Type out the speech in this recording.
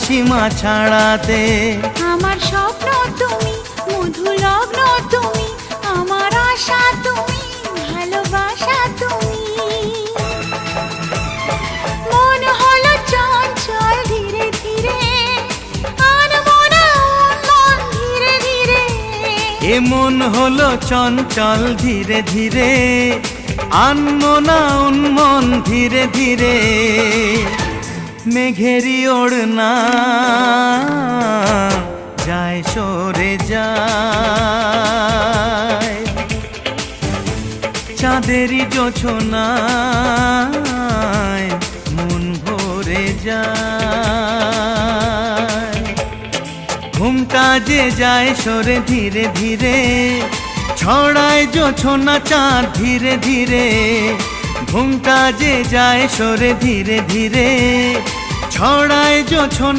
সীমা ছাড়াতে। আমার স্বপ্ন তুমি, মধু লগ্ন তুমি, আমার আশা তুমি, ভালোবাসা তুমি। মন হলো চঞ্চল ধীরে ধীরে, আনমনা মন ধীরে ধীরে। এ মন হলো চঞ্চল ধীরে ধীরে, আনমনা উন্মন ধীরে ধীরে। মেঘেরি ওড়না যায় সরে যায়, চাঁদেরই জোছনায় মন ভরে যায়। ঘুমটা যে যায় সরে ধীরে ধীরে, ছড়ায় জোছনা চাঁদ ধীরে ধীরে। ঘুমটা যে যায় সরে ধীরে ধীরে, ছড়ায় জোছনা